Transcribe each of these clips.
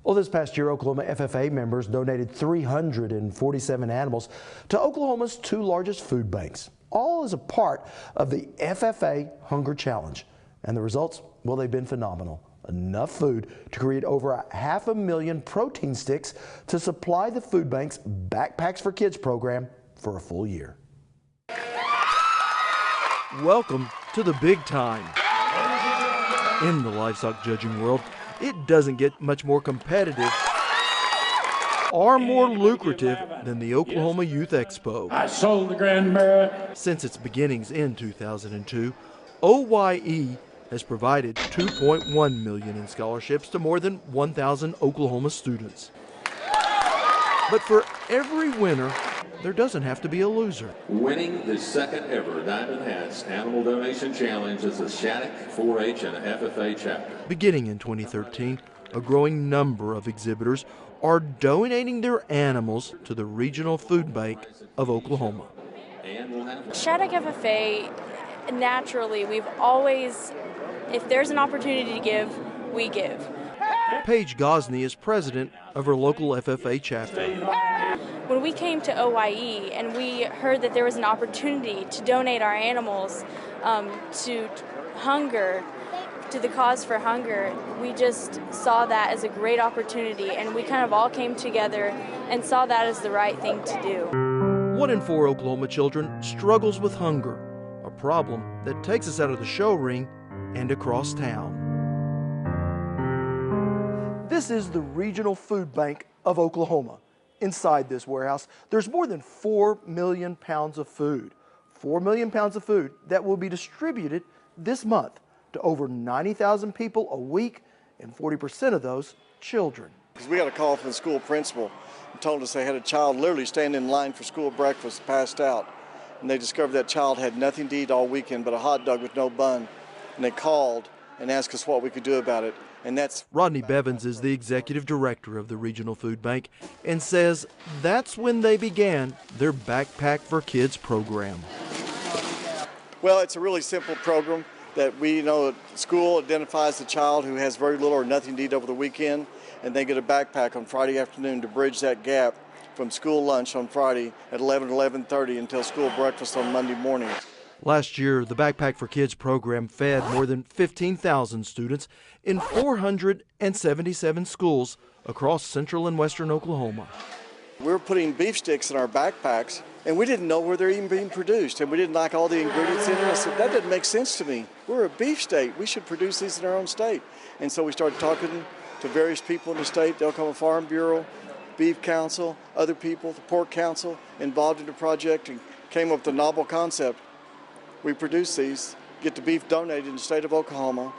Well, this past year, Oklahoma FFA members donated 347 animals to Oklahoma's two largest food banks, all as a part of the FFA Hunger Challenge. And the results, well, they've been phenomenal. Enough food to create over 500,000 protein sticks to supply the food bank's Backpacks for Kids program for a full year. Welcome to the big time. In the livestock judging world, it doesn't get much more competitive or more lucrative than the Oklahoma Youth Expo. I sold the Grand Mara. Since its beginnings in 2002, OYE has provided $2.1 million in scholarships to more than 1,000 Oklahoma students. But for every winner, there doesn't have to be a loser. Winning the second ever Diamond Hats Animal Donation Challenge is the Shattuck 4-H and FFA chapter. Beginning in 2013, a growing number of exhibitors are donating their animals to the Regional Food Bank of Oklahoma. Shattuck FFA, naturally, we've always, if there's an opportunity to give, we give. Paige Gosney is president of her local FFA chapter. When we came to OYE and we heard that there was an opportunity to donate our animals to hunger, to the cause for hunger, we just saw that as a great opportunity, and we kind of all came together and saw that as the right thing to do. 1 in 4 Oklahoma children struggles with hunger, a problem that takes us out of the show ring and across town. This is the Regional Food Bank of Oklahoma. Inside this warehouse, there's more than 4 million pounds of food. 4 million pounds of food that will be distributed this month to over 90,000 people a week, and 40% of those children. We got a call from the school principal and told us they had a child literally standing in line for school breakfast, passed out. And they discovered that child had nothing to eat all weekend but a hot dog with no bun. And they called and asked us what we could do about it. And that's Rodney Bevins is the executive director of the Regional Food Bank and says that's when they began their Backpack for Kids program. Well, it's a really simple program that we know school identifies the child who has very little or nothing to eat over the weekend, and they get a backpack on Friday afternoon to bridge that gap from school lunch on Friday at 11:30 until school breakfast on Monday morning. Last year, the Backpack for Kids program fed more than 15,000 students in 477 schools across central and western Oklahoma. We're putting beef sticks in our backpacks, and we didn't know where they're even being produced, and we didn't like all the ingredients in it. I said, that doesn't make sense to me. We're a beef state. We should produce these in our own state. And so we started talking to various people in the state, the Oklahoma Farm Bureau, Beef Council, other people, the Pork Council, involved in the project, and came up with a novel concept. We produce these, get the beef donated in the state of Oklahoma.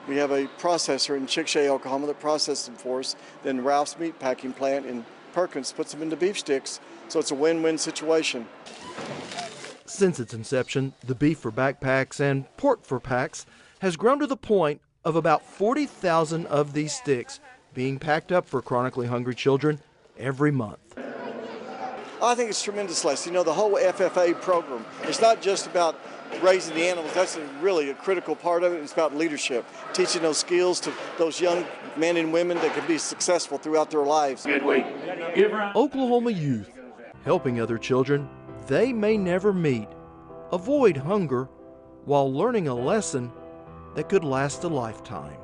We have a processor in Chickasha, Oklahoma that processes them for us. Then Ralph's Meat Packing Plant in Perkins puts them into beef sticks. So it's a win-win situation. Since its inception, the Beef for Backpacks and Pork for Packs has grown to the point of about 40,000 of these sticks being packed up for chronically hungry children every month. I think it's tremendous, Les. You know, the whole FFA program, it's not just about raising the animals. That's really a critical part of it. It's about leadership, teaching those skills to those young men and women that can be successful throughout their lives. Good week. Oklahoma youth, helping other children they may never meet, avoid hunger while learning a lesson that could last a lifetime.